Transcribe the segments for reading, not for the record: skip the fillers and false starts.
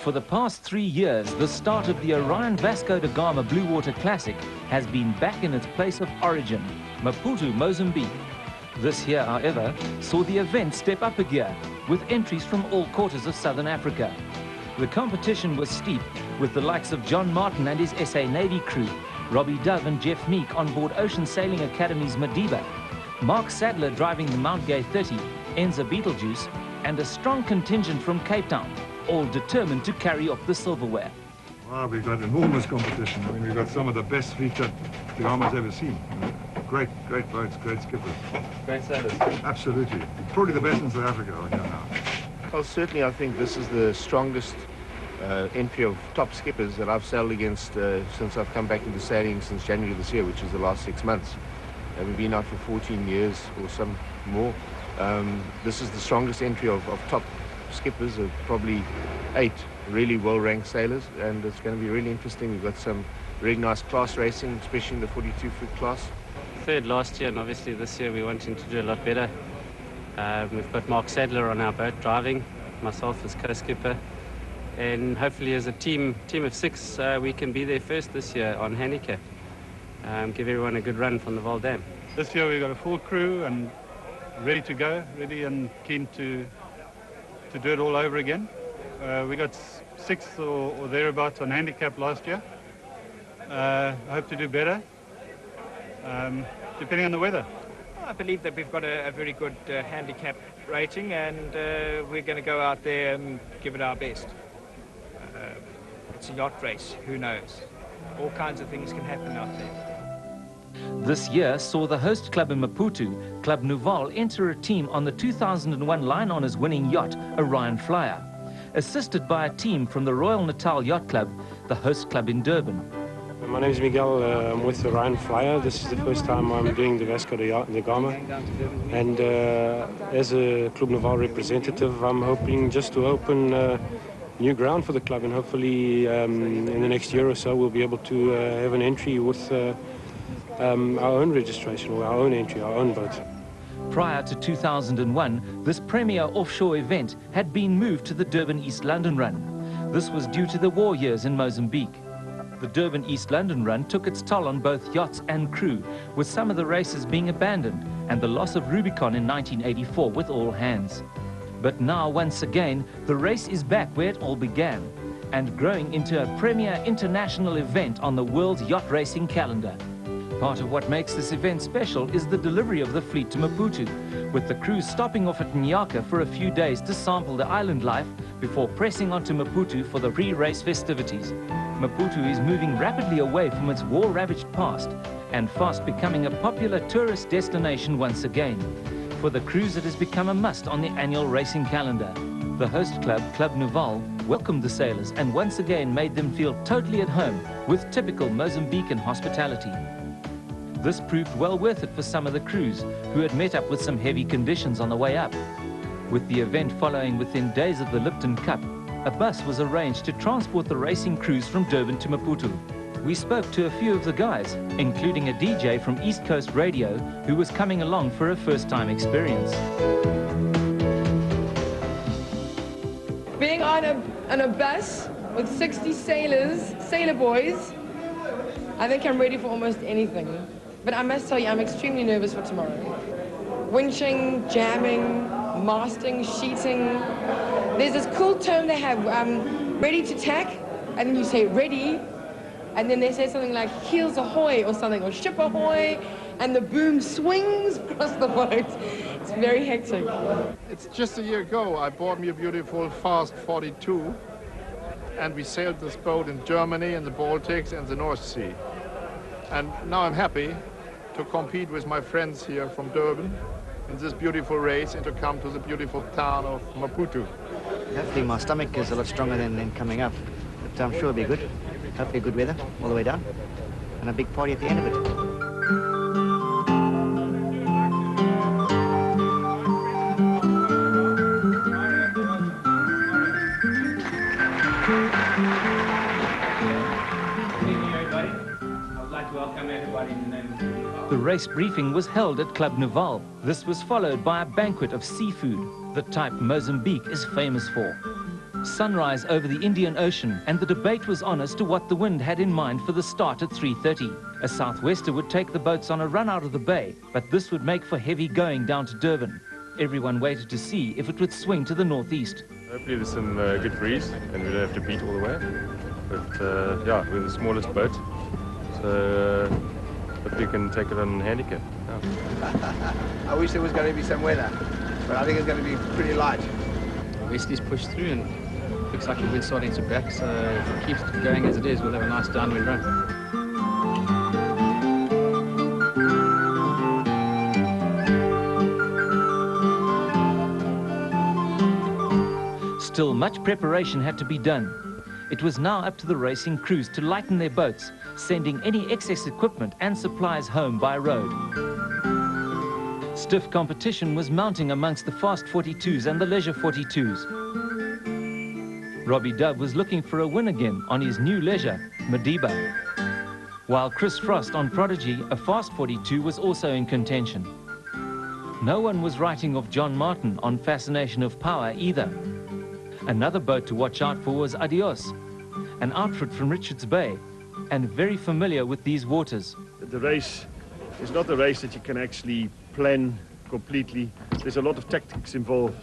For the past 3 years, the start of the Orion Vasco da Gama Blue Water Classic has been back in its place of origin, Maputo, Mozambique. This year, however, saw the event step up a gear, with entries from all quarters of southern Africa. The competition was steep, with the likes of John Martin and his SA Navy crew, Robbie Dove and Jeff Meek on board Ocean Sailing Academy's Madiba, Mark Sadler driving the Mount Gay 30, Enza Beetlejuice, and a strong contingent from Cape Town, all determined to carry off the silverware. Wow, we've got enormous competition. I mean, we've got some of the best fleet that the Gama's ever seen. Great boats, great skippers. Great sailors. Absolutely. Probably the best in South Africa right now. Well, certainly I think this is the strongest entry of top skippers that I've sailed against since I've come back into sailing since January this year, which is the last 6 months. We've been out for 14 years or some more. This is the strongest entry of top skippers, of probably 8 really well-ranked sailors, and it's going to be really interesting. We've got some really nice class racing, especially in the 42-foot class. Third last year, and obviously this year we're wanting to do a lot better. We've got Mark Sadler on our boat driving, myself as co-skipper, and hopefully as a team of 6 we can be there first this year on handicap. Give everyone a good run from the Val Dam. This year we've got a full crew and ready to go, ready and keen to do it all over again. We got 6th or thereabouts on handicap last year. I hope to do better, depending on the weather. I believe that we've got a very good handicap rating, and we're going to go out there and give it our best. It's a yacht race, who knows? All kinds of things can happen out there. This year saw the host club in Maputo, Club Nouvel, enter a team on the 2001 Line Honours winning yacht, Orion Flyer, assisted by a team from the Royal Natal Yacht Club, the host club in Durban. My name is Miguel. I'm with the Orion Flyer. This is the first time I'm doing the Vasco da Gama. And as a Club Nouvel representative, I'm hoping just to open new ground for the club, and hopefully in the next year or so we'll be able to have an entry with our own registration, or our own entry, our own boat. Prior to 2001, this premier offshore event had been moved to the Durban East London Run. This was due to the war years in Mozambique. The Durban East London Run took its toll on both yachts and crew, with some of the races being abandoned and the loss of Rubicon in 1984 with all hands. But now, once again, the race is back where it all began, and growing into a premier international event on the world's yacht racing calendar. Part of what makes this event special is the delivery of the fleet to Maputo, with the crew stopping off at Nyaka for a few days to sample the island life before pressing on to Maputo for the pre-race festivities. Maputo is moving rapidly away from its war-ravaged past and fast becoming a popular tourist destination once again. For the cruise, it has become a must on the annual racing calendar. The host club, Club Nouvel, welcomed the sailors and once again made them feel totally at home with typical Mozambican hospitality. This proved well worth it for some of the crews, who had met up with some heavy conditions on the way up. With the event following within days of the Lipton Cup, a bus was arranged to transport the racing crews from Durban to Maputo. We spoke to a few of the guys, including a DJ from East Coast Radio, who was coming along for a first-time experience. Being on a bus with 60 sailors, sailor boys, I think I'm ready for almost anything. But I must tell you, I'm extremely nervous for tomorrow. Winching, jamming, masting, sheeting. There's this cool term they have, ready to tack, and then you say ready, and then they say something like heels ahoy or something, or ship ahoy, and the boom swings across the boat. It's very hectic. It's just a year ago I bought me a beautiful fast 42, and we sailed this boat in Germany, in the Baltics, and the North Sea. And now I'm happy to compete with my friends here from Durban in this beautiful race and to come to the beautiful town of Maputo. Hopefully my stomach is a lot stronger than coming up, but I'm sure it'll be good. Hopefully good weather all the way down, and a big party at the end of it. The race briefing was held at Club Nouvel. This was followed by a banquet of seafood, the type Mozambique is famous for. Sunrise over the Indian Ocean, and the debate was on as to what the wind had in mind for the start at 3:30. A southwester would take the boats on a run out of the bay, but this would make for heavy going down to Durban. Everyone waited to see if it would swing to the northeast. Hopefully there's some good breeze and we don't have to beat all the way. But yeah, we're the smallest boat, so hopefully we can take it on handicap. Yeah. I wish there was going to be some weather, but I think it's going to be pretty light. Westy's pushed through and looks like the wind's starting to back, so if it keeps going as it is, we'll have a nice downwind run. Still, much preparation had to be done. It was now up to the racing crews to lighten their boats, sending any excess equipment and supplies home by road. Stiff competition was mounting amongst the fast 42s and the leisure 42s. Robbie Dove was looking for a win again on his new leisure, Madiba. While Chris Frost on Prodigy, a fast 42, was also in contention. No one was writing off John Martin on Fascination of Power either. Another boat to watch out for was Adios, an outfit from Richards Bay, and very familiar with these waters. The race is not a race that you can actually plan completely. There's a lot of tactics involved.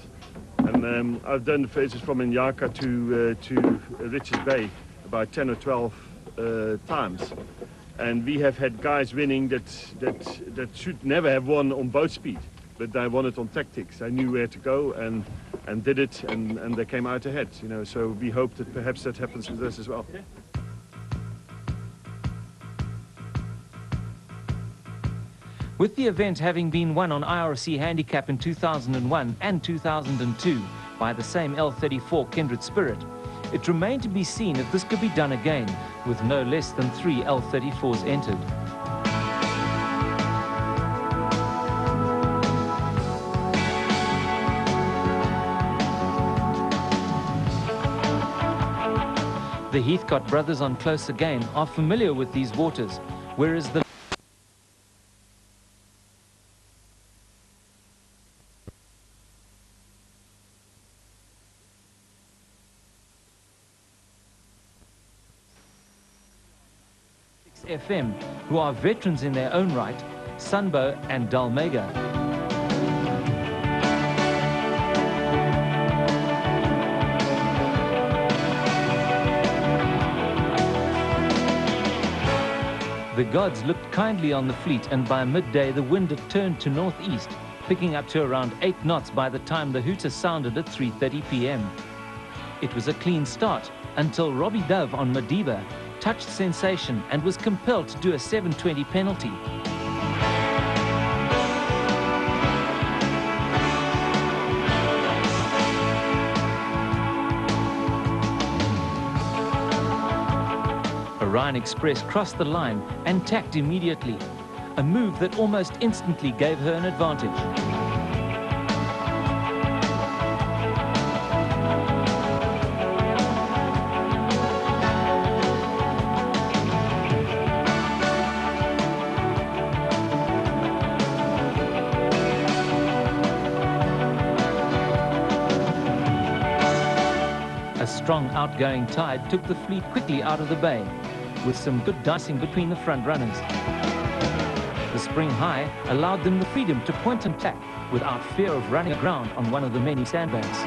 And I've done the phases from Inyaka to Richards Bay about 10 or 12 times. And we have had guys winning that should never have won on boat speed, but they won it on tactics. I knew where to go and did it, and they came out ahead, you know. So we hope that perhaps that happens with us as well. With the event having been won on IRC Handicap in 2001 and 2002 by the same L34 Kindred Spirit, it remained to be seen if this could be done again, with no less than 3 L34s entered. The Heathcote brothers on Close Again are familiar with these waters, whereas the FM, who are veterans in their own right, Sunbow and Dalmega. The gods looked kindly on the fleet, and by midday the wind had turned to northeast, picking up to around 8 knots by the time the hooter sounded at 3:30 p.m. It was a clean start until Robbie Dove on Madiba touched sensation and was compelled to do a 720 penalty. Orion Express crossed the line and tacked immediately, a move that almost instantly gave her an advantage. A strong outgoing tide took the fleet quickly out of the bay, with some good dicing between the front runners. The spring high allowed them the freedom to point and tack without fear of running aground on one of the many sandbanks.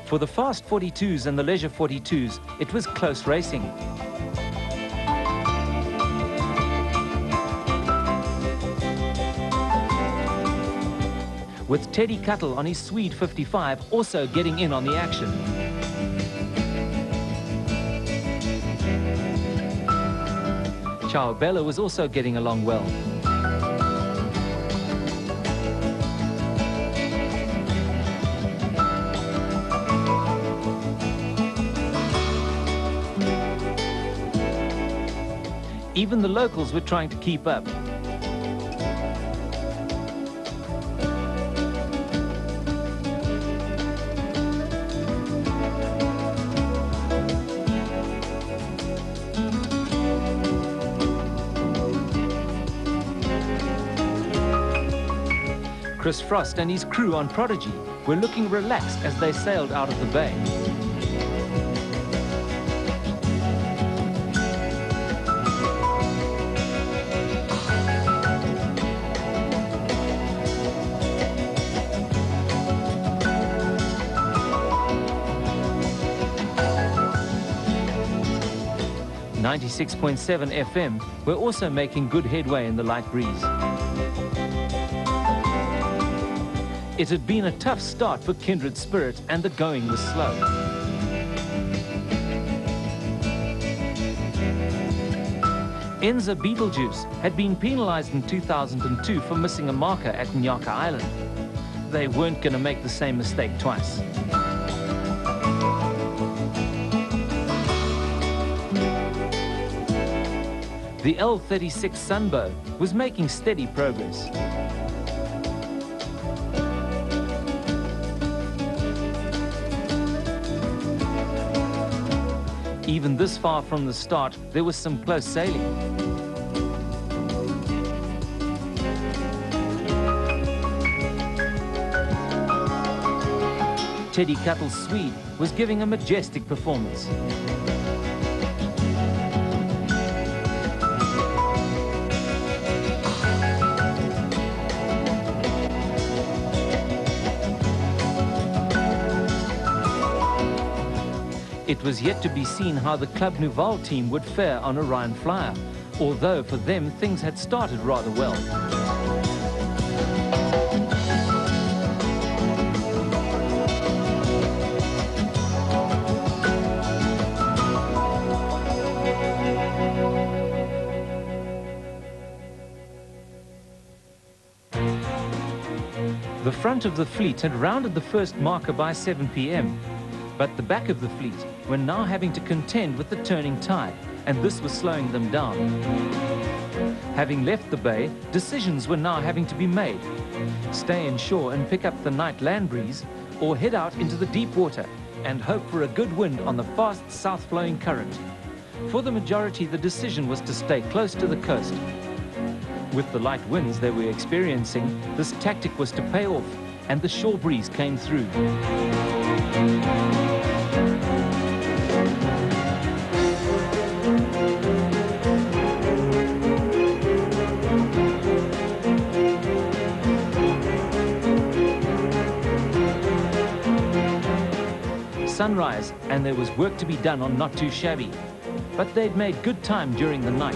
For the fast 42s and the leisure 42s, it was close racing. with Teddy Cuttle on his Swede 55 also getting in on the action. Ciao Bella was also getting along well. Even the locals were trying to keep up. Chris Frost and his crew on Prodigy were looking relaxed as they sailed out of the bay. .7 FM were also making good headway in the light breeze. It had been a tough start for Kindred Spirit and the going was slow. Enza Beetlejuice had been penalized in 2002 for missing a marker at Nyaka Island. They weren't going to make the same mistake twice. The L36 Sunbow was making steady progress. Even this far from the start, there was some close sailing. Teddy Cuttle's Swede was giving a majestic performance. It was yet to be seen how the Club Nouveau team would fare on Orion Flyer, although for them things had started rather well. The front of the fleet had rounded the first marker by 7 p.m. But the back of the fleet were now having to contend with the turning tide, and this was slowing them down. Having left the bay, decisions were now having to be made. Stay inshore and pick up the night land breeze, or head out into the deep water and hope for a good wind on the fast south-flowing current. For the majority, the decision was to stay close to the coast. With the light winds they were experiencing, this tactic was to pay off, and the shore breeze came through. Sunrise, and there was work to be done on Not Too Shabby, but they'd made good time during the night.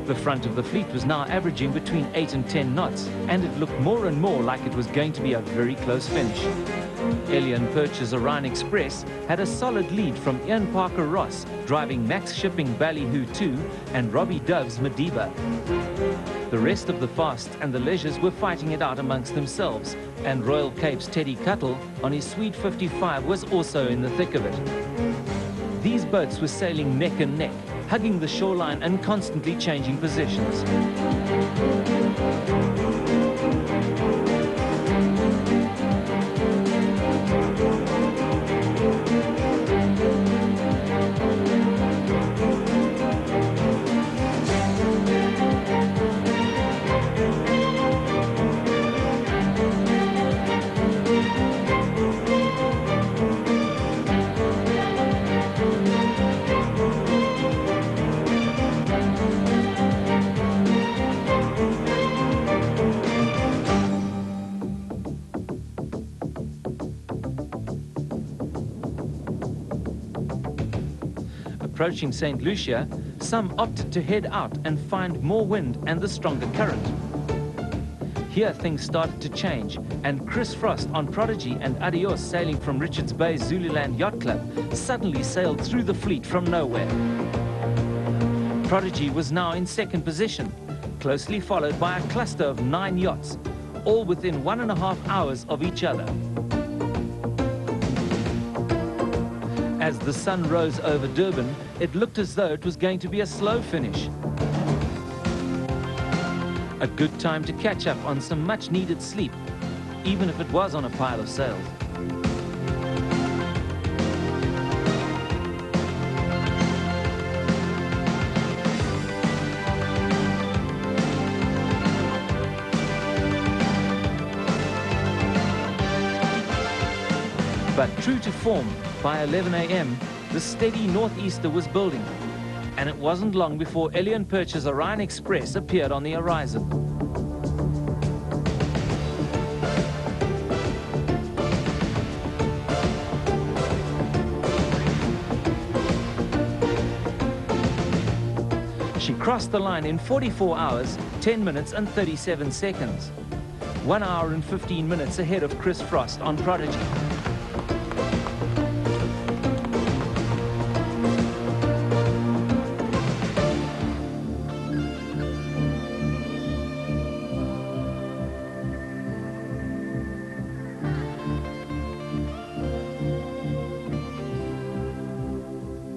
The front of the fleet was now averaging between 8 and 10 knots, and it looked more and more like it was going to be a very close finish. Elian Perch's Orion Express had a solid lead from Ian Parker Ross, driving Max Shipping Ballyhoo 2 and Robbie Dove's Madiba. The rest of the Fast and the Leisures were fighting it out amongst themselves, and Royal Cape's Teddy Cuttle on his Swede 55 was also in the thick of it. These boats were sailing neck and neck, hugging the shoreline and constantly changing positions. approaching St. Lucia, some opted to head out and find more wind and the stronger current. Here things started to change, and Chris Frost on Prodigy and Adios sailing from Richards Bay's Zululand Yacht Club suddenly sailed through the fleet from nowhere. Prodigy was now in second position, closely followed by a cluster of 9 yachts, all within 1.5 hours of each other. As the sun rose over Durban, it looked as though it was going to be a slow finish. A good time to catch up on some much-needed sleep, even if it was on a pile of sails. But true to form, by 11 a.m., the steady northeaster was building, and it wasn't long before Elian Perch's Orion Express appeared on the horizon. She crossed the line in 44 hours, 10 minutes and 37 seconds. 1 hour and 15 minutes ahead of Chris Frost on Prodigy.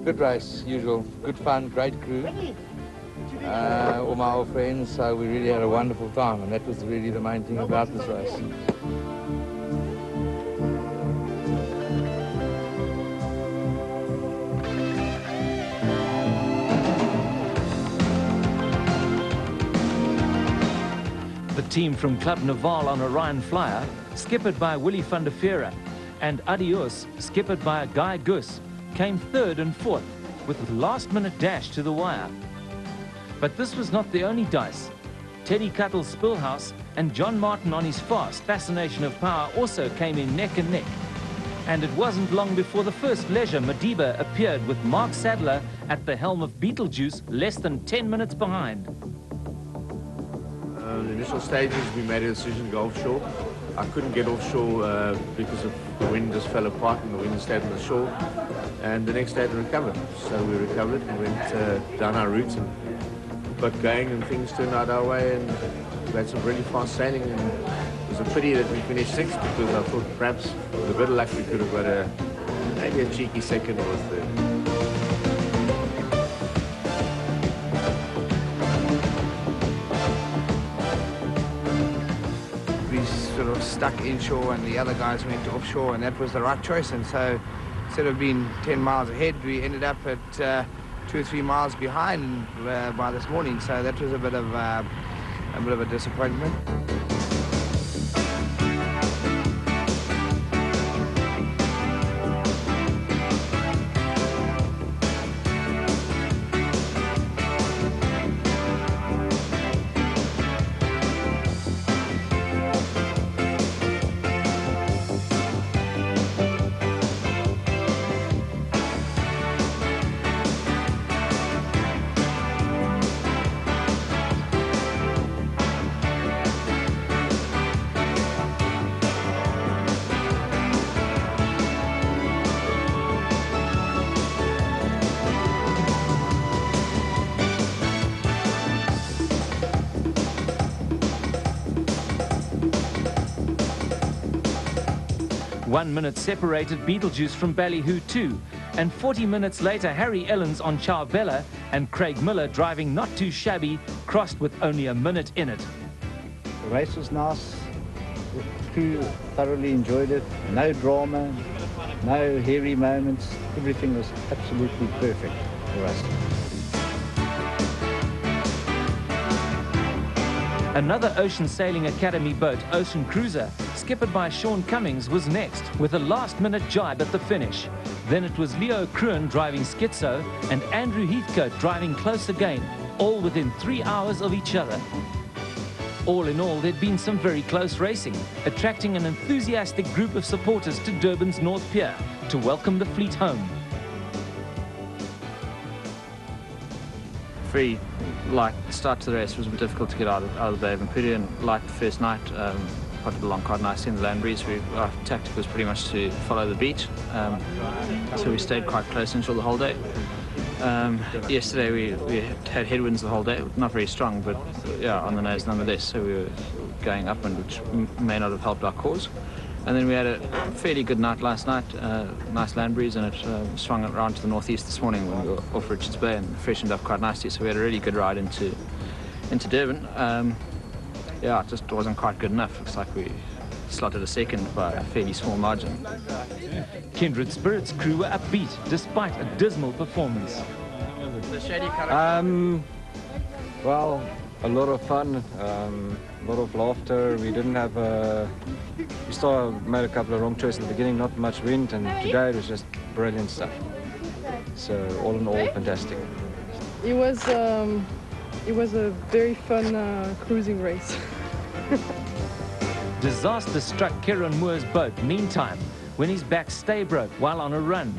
Good race, usual. Good fun, great crew. All my old friends, so we really had a wonderful time, and that was really the main thing about this race. The team from Club Naval on Orion Flyer, skippered by Willie van der Veere, and Adios, skippered by Guy Gus, came third and fourth, with a last-minute dash to the wire. But this was not the only dice. Teddy Cuttle's Spillhouse and John Martin on his fast Fascination of Power also came in neck and neck. And it wasn't long before the first leisure Madiba appeared with Mark Sadler at the helm of Beetlejuice less than 10 minutes behind. In the initial stages, we made a decision to go offshore. I couldn't get offshore because of the wind just fell apart and the wind stayed on the shore. And the next day to recover. So we recovered and went down our routes and got going, and things turned out our way, and we had some really fast sailing, and it was a pity that we finished 6th, because I thought perhaps with a bit of luck we could have got maybe a cheeky 2nd or a 3rd. We sort of stuck inshore and the other guys went offshore, and that was the right choice. And so instead of being 10 miles ahead, we ended up at 2 or 3 miles behind by this morning. So that was a bit of a disappointment. One minute separated Beetlejuice from Ballyhoo 2, and 40 minutes later Harry Ellens on Chowbella and Craig Miller, driving not too shabby, crossed with only a minute in it. The race was nice. The crew thoroughly enjoyed it. No drama, no hairy moments. Everything was absolutely perfect for us. Another Ocean Sailing Academy boat, Ocean Cruiser, skippered by Sean Cummings, was next, with a last-minute jibe at the finish. Then it was Leo Kruan driving Schizo and Andrew Heathcote driving Close Again, all within 3 hours of each other. All in all, there'd been some very close racing, attracting an enthusiastic group of supporters to Durban's North Pier to welcome the fleet home. very light start to the race. It was a bit difficult to get out of the bay, and pretty light the first night. Potted along quite nicely in the land breeze. Our tactic was pretty much to follow the beat, so we stayed quite close until the whole day. Yesterday we had headwinds the whole day, not very strong, but yeah, on the nose nonetheless, so we were going upwind, which may not have helped our cause. And then we had a fairly good night last night, nice land breeze, and it swung around to the northeast this morning when we were off Richards Bay and freshened up quite nicely, so we had a really good ride into Durban. Yeah, it just wasn't quite good enough. Looks like we slotted a second by a fairly small margin. Kindred Spirits crew were upbeat despite a dismal performance. Well, a lot of fun, a lot of laughter. We didn't have we still made a couple of wrong choices in the beginning, not much wind, and today it was just brilliant stuff. So all in all, fantastic. It was a very fun cruising race. Disaster struck Kieran Moore's boat meantime when his back stay broke while on a run,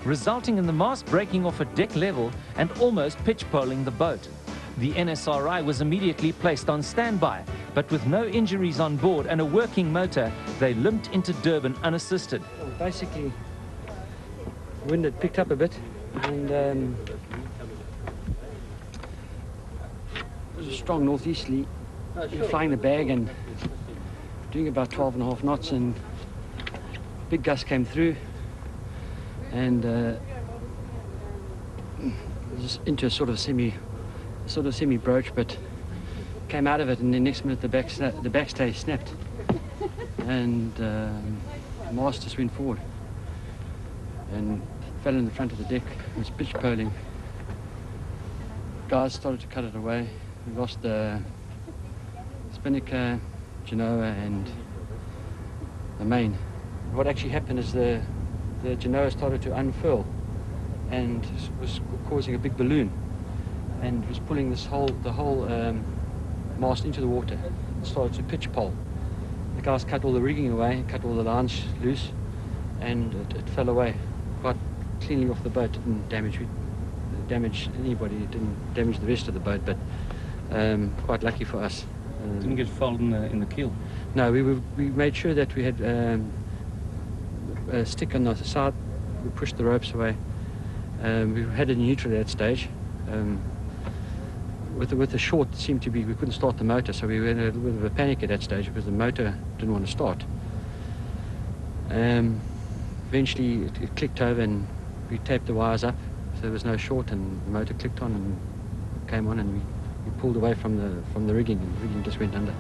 resulting in the mast breaking off at deck level and almost pitch-poling the boat. The NSRI was immediately placed on standby, but with no injuries on board and a working motor, they limped into Durban unassisted. Basically, the wind had picked up a bit, and it was a strong northeasterly. We were flying the bag and doing about 12.5 knots, and a big gust came through, and it was into a sort of semi broach, but came out of it, and the next minute the backstay snapped, and the mast just went forward and fell in the front of the deck. It was pitch poling. Guys started to cut it away. We lost the spinnaker, Genoa, and the main. What actually happened is the Genoa started to unfurl and was causing a big balloon, and was pulling the whole mast into the water. It started to pitch pole. The guys cut all the rigging away, cut all the lines loose, and it fell away quite cleanly off the boat. It didn't damage anybody, it didn't damage the rest of the boat, but quite lucky for us. Didn't get fouled in the keel? No, we made sure that we had a stick on the side. We pushed the ropes away. We had it in neutral at that stage. With the short, it seemed to be we couldn't start the motor, so we were in a little bit of a panic at that stage because the motor didn't want to start. Eventually, it clicked over, and we taped the wires up, so there was no short, and the motor clicked on and came on, and we pulled away from the rigging, and the rigging just went under.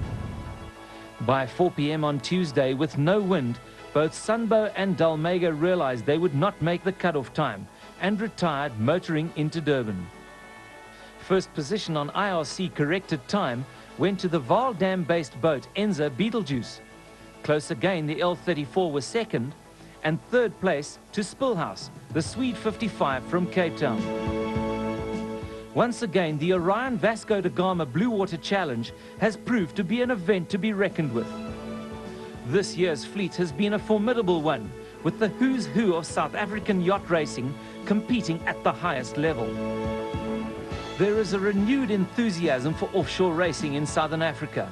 By 4 p.m. on Tuesday, with no wind, both Sunbow and Dalmega realized they would not make the cutoff time and retired, motoring into Durban. First position on IRC corrected time went to the Vaal Dam-based boat Enza Beetlejuice. Close again, the L34 was second, and third place to Spilhouse, the Swede 55 from Cape Town. Once again, the Orion Vasco da Gama Blue Water Challenge has proved to be an event to be reckoned with. This year's fleet has been a formidable one, with the who's who of South African yacht racing competing at the highest level. There is a renewed enthusiasm for offshore racing in Southern Africa.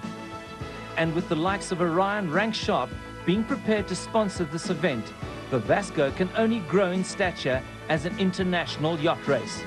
And with the likes of Orion Rank Sharp being prepared to sponsor this event, the Vasco can only grow in stature as an international yacht race.